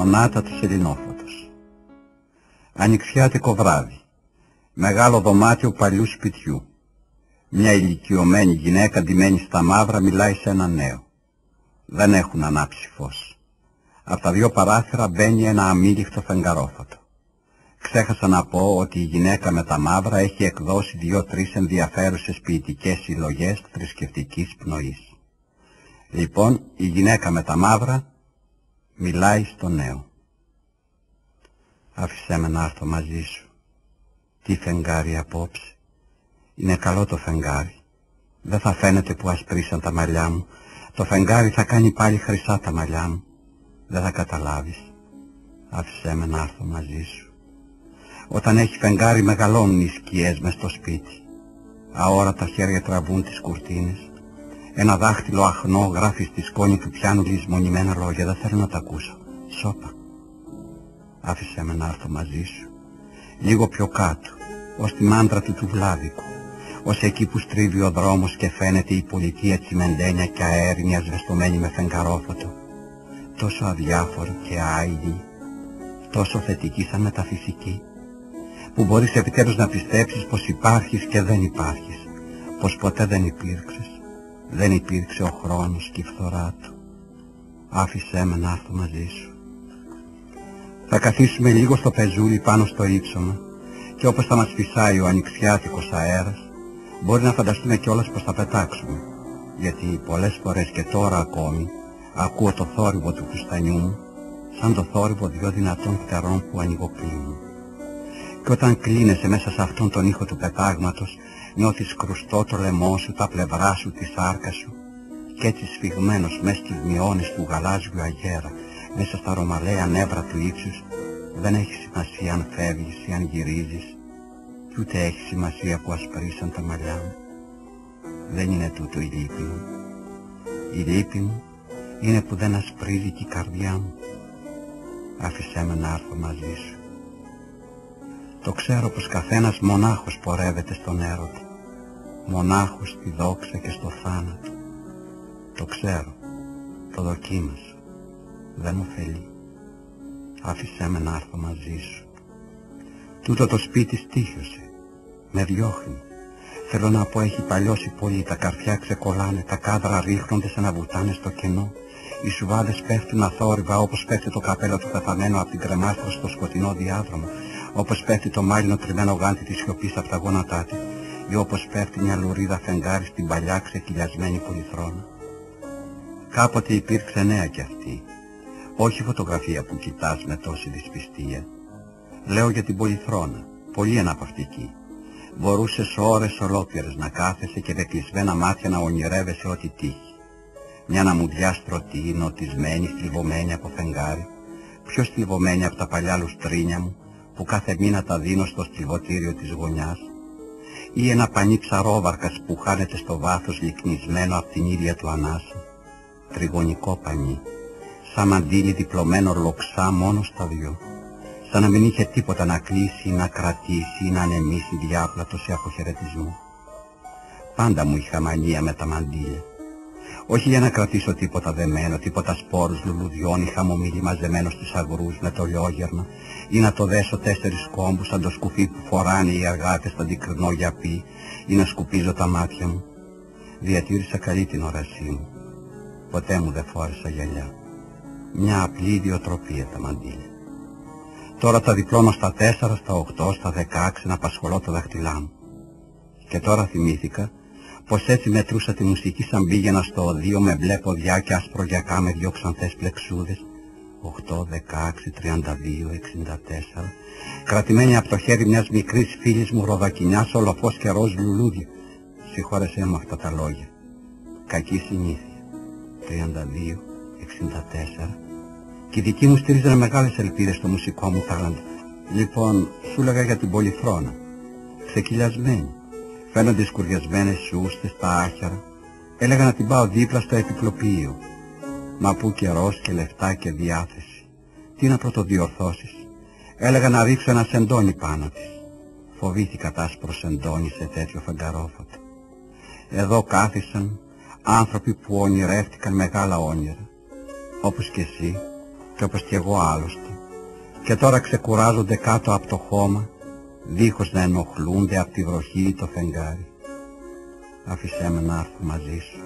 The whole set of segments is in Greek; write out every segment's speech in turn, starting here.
Σονάτα του Ελληνόφωτος. Ανοιξιάτικο βράδυ. Μεγάλο δωμάτιο παλιού σπιτιού. Μια ηλικιωμένη γυναίκα ντυμένη στα μαύρα μιλάει σε ένα νέο. Δεν έχουν ανάψει φως. Από τα δύο παράθυρα μπαίνει ένα αμήλικτο φεγγαρόφωτο. Ξέχασα να πω ότι η γυναίκα με τα μαύρα έχει εκδώσει 2-3 ενδιαφέρουσες ποιητικές συλλογές θρησκευτικής πνοής. Λοιπόν, η γυναίκα με τα μαύρα μιλάει στο νέο. Άφησέ με να έρθω μαζί σου. Τι φεγγάρι απόψε. Είναι καλό το φεγγάρι. Δεν θα φαίνεται που ασπρίσαν τα μαλλιά μου. Το φεγγάρι θα κάνει πάλι χρυσά τα μαλλιά μου. Δεν θα καταλάβεις. Άφησέ με να έρθω μαζί σου. Όταν έχει φεγγάρι μεγαλώνουν οι σκιές μες στο σπίτι. Αόρατα χέρια τραβούν τις κουρτίνες. Ένα δάχτυλο αχνό γράφει στη σκόνη του πιάνου λησμονημένα λόγια. Δεν θέλω να τα ακούσω. Σώπα. Άφησέ με να έρθω μαζί σου. Λίγο πιο κάτω, ως τη μάντρα του Βλάδικου. Ως εκεί που στρίβει ο δρόμος και φαίνεται η πολιτεία τσιμεντένια και αέρνια σβεστομένη με φεγγαρόφωτο. Τόσο αδιάφορη και άειλη. Τόσο θετική σαν μεταφυσική. Που μπορείς επιτέλους να πιστέψεις πως υπάρχεις και δεν υπάρχεις. Πως ποτέ δεν υπήρξες. Δεν υπήρξε ο χρόνος και η φθορά του. Άφησέ με να έρθω μαζί σου. Θα καθίσουμε λίγο στο πεζούλι πάνω στο ύψωμα και όπως θα μας φυσάει ο ανοιξιάτικος αέρας, μπορεί να φανταστούμε κιόλας πως θα πετάξουμε, γιατί πολλές φορές και τώρα ακόμη ακούω το θόρυβο του φουστανιού μου, σαν το θόρυβο 2 δυνατών φτερών που ανοιγοκλίνουν. Και όταν κλείνεσαι μέσα σε αυτόν τον ήχο του πετάγματος, νιώθεις κρουστό το λαιμό σου, τα πλευρά σου, τη σάρκα σου, και έτσι σφιγμένος μέσα στους μειώνες του γαλάζιου αγέρα, μέσα στα ρωμαλαία νεύρα του ύψους, δεν έχει σημασία αν φεύγεις ή αν γυρίζεις, κι ούτε έχει σημασία που ασπρίσαν τα μαλλιά μου. Δεν είναι τούτο η λύπη μου. Η λύπη μου είναι που δεν ασπρίζει και η καρδιά μου. Άφησέ με να έρθω μαζί σου. Το ξέρω πως καθένας μονάχος πορεύεται στον έρωτα, μονάχος στη δόξα και στο θάνατο. Το ξέρω, το δοκίμασα. Δεν μου ωφελεί. Άφησέ με να έρθω μαζί σου. Τούτο το σπίτι στήχιωσε. Με διώχνει. Θέλω να πω έχει παλιώσει πολύ. Τα καρφιά ξεκολλάνε. Τα κάδρα ρίχνονται σαν να βουτάνε στο κενό. Οι σουβάδες πέφτουν αθόρυβα όπως πέφτει το καπέλο του πεθαμένου από την κρεμάστρα στο σκοτεινό διάδρομο. Όπως πέφτει το μάλινο τριμμένο γάντι της σιωπής από τα γόνατά της. Ή όπως πέφτει μια λουρίδα φεγγάρι στην παλιά ξεκυλιασμένη πολυθρόνα. Κάποτε υπήρξε νέα κι αυτή. Όχι φωτογραφία που κοιτάς με τόση δυσπιστία. Λέω για την πολυθρόνα, πολύ αναπαυτική. Μπορούσες ώρες ολόκληρες να κάθεσαι και με κλεισμένα μάτια να ονειρεύεσαι ό,τι τύχει. Μια αναμουδιά στρωτή, νοτισμένη, στριβωμένη από φεγγάρι, πιο στριβωμένη από τα παλιά λουστρίνια μου, που κάθε μήνα τα δίνω στο στριβωτήριο της γωνιάς. Ή ένα πανί ψαρόβαρκας που χάνεται στο βάθος λυκνισμένο από την ίδια του ανάσα. Τριγωνικό πανί. Σαν μαντίλι διπλωμένο λοξά μόνο στα δυο. Σαν να μην είχε τίποτα να κλείσει ή να κρατήσει ή να ανεμίσει διάπλατο σε αποχαιρετισμό. Πάντα μου είχα μανία με τα μαντίλια. Όχι για να κρατήσω τίποτα δεμένο, τίποτα σπόρους λουλουδιών ή χαμομήλι μαζεμένο στους αγρούς με το λιόγερμα, ή να το δέσω 4 κόμπους σαν το σκουφί που φοράνε οι αγάτες στο αντικρινό γιαπί, ή να σκουπίζω τα μάτια μου. Διατήρησα καλή την όρασή μου. Ποτέ μου δεν φόρεσα γυαλιά. Μια απλή ιδιοτροπία τα μαντίλια. Τώρα τα διπλώνω στα 4, στα 8, στα 16 να απασχολώ τα δάχτυλά μου. Και τώρα θυμήθηκα πως έτσι μετρούσα τη μουσική σαν πήγαινα στο οδείο με μπλε ποδιά και άσπρο γιακά με 2 ξανθές πλεξούδες. 8, 16, 32, 64, κρατημένη από το χέρι μιας μικρής φίλης μου ροδακινιάς ολοφός και ροζ λουλούδια. Συγχώρεσέ μου αυτά τα λόγια. Κακή συνήθεια. 32, 64, και οι δικοί μου στήριζαν μεγάλες ελπίδες στο μουσικό μου τάλαντο. Λοιπόν, σου λέγα για την πολυθρόνα. Ξεκυλιασμένη. Φαίνονται σκουριασμένες σούστες, τα άχυρα. Έλεγα να την πάω δίπλα στο επιπλοποιείο. Μα πού καιρός και λεφτά και διάθεση. Τι να πρωτοδιορθώσεις. Έλεγα να ρίξω ένα σεντόνι πάνω της. Φοβήθηκα τ' άσπρο σεντόνι σε τέτοιο φεγγαρόφωτο. Εδώ κάθισαν άνθρωποι που ονειρεύτηκαν μεγάλα όνειρα. Όπως και εσύ, και όπως κι εγώ άλλωστε, και τώρα ξεκουράζονται κάτω από το χώμα, δίχως να ενοχλούνται από τη βροχή ή το φεγγάρι. Άφησέ με να έρθω μαζί σου.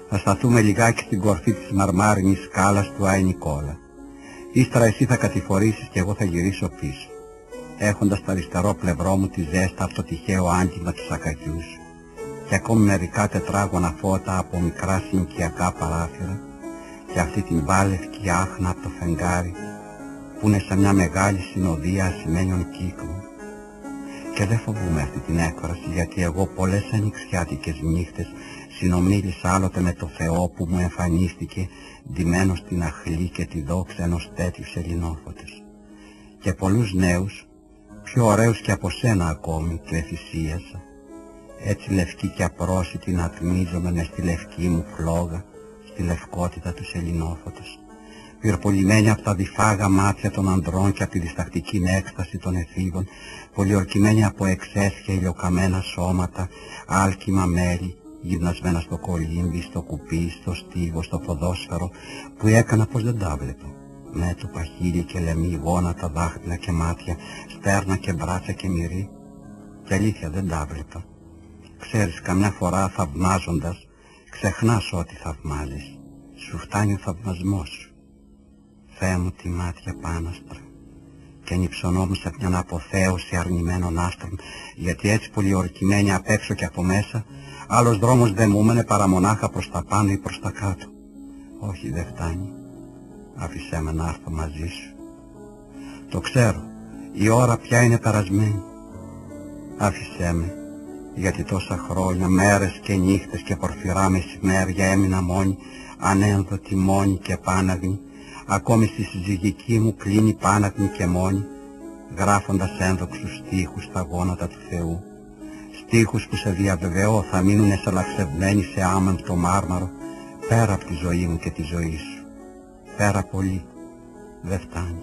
Θα σταθούμε λιγάκι στην κορφή της μαρμάρινης σκάλας του Άι Νικόλα. Ύστερα εσύ θα κατηφορήσεις και εγώ θα γυρίσω πίσω, έχοντας στο αριστερό πλευρό μου τη ζέστα από το τυχαίο άγγιγμα του σακακιού σου και ακόμη μερικά τετράγωνα φώτα από μικρά συνοικιακά παράθυρα και αυτή την βάλευκη άχνα από το φεγγάρι που είναι σαν μια μεγάλη συνοδεία ασημένιων κύκλων. Και δεν φοβούμαι αυτή την έκφραση, γιατί εγώ πολλές ανοιξιάτικες νύχτες συνομίλησα άλλοτε με το Θεό που μου εμφανίστηκε ντυμένο στην αχλή και τη δόξα ενός τέτοιου σεληνόφωτος. Και πολλούς νέους, πιο ωραίους και από σένα ακόμη, του εφησίασα. Έτσι λευκή και απρόσιτη να τμίζομαι μες στη λευκή μου φλόγα, στη λευκότητα του σεληνόφωτος, πυρπολιμένη από τα διφάγα μάτια των ανδρών και από τη διστακτική έκσταση των εφήβων, πολιορκημένη από εξαίσια ηλιοκαμένα σώματα, άλκημα μέλη, γυμνασμένα στο κολύμπι, στο κουπί, στο στίβο, στο ποδόσφαιρο, που έκανα πως δεν τα βλέπω. Μέτωπα, χείλη και λαιμοί, γόνατα, δάχτυλα και μάτια, στέρνα και μπράτσα και μυρί. Και αλήθεια δεν τα βλέπα. Ξέρεις, καμιά φορά θαυμάζοντας, ξεχνάς ό,τι θαυμάζεις. Σου φτάνει ο θαυμασμός σου. Θεέ μου, τη μάτια πάναστρα, και ανυψωνόμουν σε μια αποθέωση αρνημένων άστρων, γιατί έτσι πολιορκημένη απ' έξω και από μέσα, άλλος δρόμος δεν μου έμενε παρά μονάχα προς τα πάνω ή προς τα κάτω. Όχι, δεν φτάνει. Άφησέ με να έρθω μαζί σου. Το ξέρω, η ώρα πια είναι περασμένη. Άφησέ με, γιατί τόσα χρόνια, μέρες και νύχτες και πορφυρά μεσημέρια έμεινα μόνη, ανένδοτη, μόνη και πάναγνη, ακόμη στη συζυγική μου κλίνη πάναγνη και μόνη, γράφοντας ένδοξους στίχους στα γόνατα του Θεού, στίχους που σε διαβεβαιώ θα μείνουν εσαλαξευμένοι σε άμαντο μάρμαρο, πέρα από τη ζωή μου και τη ζωή σου. Πέρα πολύ, δεν φτάνει.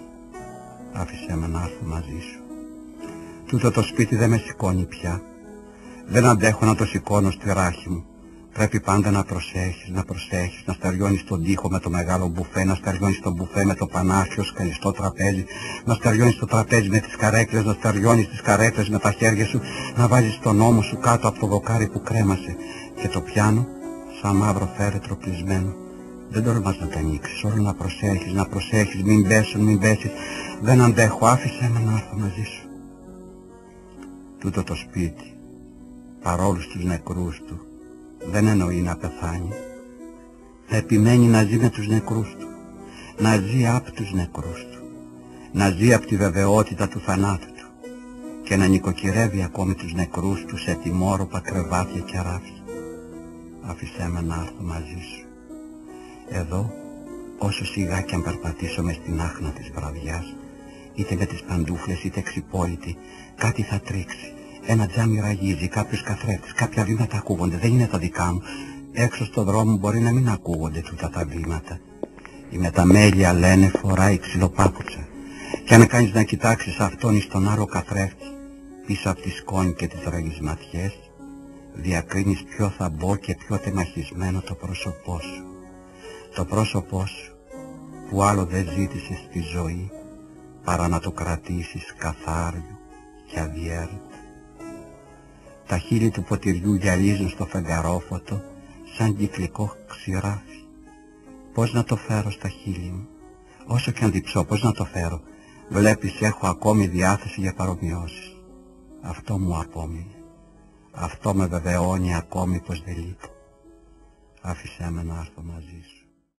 Άφησέ με να έρθω μαζί σου. Τούτο το σπίτι δεν με σηκώνει πια. Δεν αντέχω να το σηκώνω στη ράχη μου. Πρέπει πάντα να προσέχεις, να στεριώνεις τον τοίχο με το μεγάλο μπουφέ, να στεριώνεις τον μπουφέ με το πανάφιο σκαλιστό τραπέζι, να στεριώνεις το τραπέζι με τις καρέκλες, να στεριώνεις τις καρέκλες με τα χέρια σου, να βάζεις τον ώμο σου κάτω από το δοκάρι που κρέμασε και το πιάνο σαν μαύρο φέρετρο κλεισμένο. Δεν τολμάς να τα ανοίξεις, όλο να προσέχεις, μην πέσεις, δεν αντέχω, άφησέ με να έρθω μαζί σου. Τούτο το σπίτι, παρόλους τους νεκρούς του, δεν εννοεί να πεθάνει. Επιμένει να ζει με τους νεκρούς του, να ζει απ' τους νεκρούς του, να ζει απ' τη βεβαιότητα του θανάτου του και να νοικοκυρεύει ακόμη τους νεκρούς του σε τιμόρροπα κρεβάτια και ράφια. Άφησέ με να έρθω μαζί σου. Εδώ, όσο σιγά κι αν περπατήσω μες στην άχνα της βραδιάς, είτε με τις παντούφλες είτε εξυπόλυτη, κάτι θα τρίξει. Ένα τζάμι ραγίζει, κάποιος καθρέφτης, κάποια βήματα ακούγονται, δεν είναι τα δικά μου. Έξω στο δρόμο μπορεί να μην ακούγονται τούτα τα βήματα. Η μεταμέλεια, λένε, φοράει ξυλοπάπουτσα. Και αν κάνεις να κοιτάξεις αυτόν ή στον άλλο καθρέφτη, πίσω από τη σκόνη και τις ραγισματιές, διακρίνεις ποιο θα μπω και πιο τεμαχισμένο το πρόσωπό σου. Το πρόσωπό σου που άλλο δεν ζήτησες στη ζωή παρά να το κρατήσεις καθάριο και αδιέρετο. Τα χείλη του ποτηριού γυαλίζουν στο φεγγαρόφωτο σαν κυκλικό ξηράφι. Πώς να το φέρω στα χείλη μου, όσο και αν διψώ, πώς να το φέρω. Βλέπεις, έχω ακόμη διάθεση για παρομοιώσεις. Αυτό μου απόμεινε. Αυτό με βεβαιώνει ακόμη πως δεν λείπω. Άφησέ με να έρθω μαζί σου.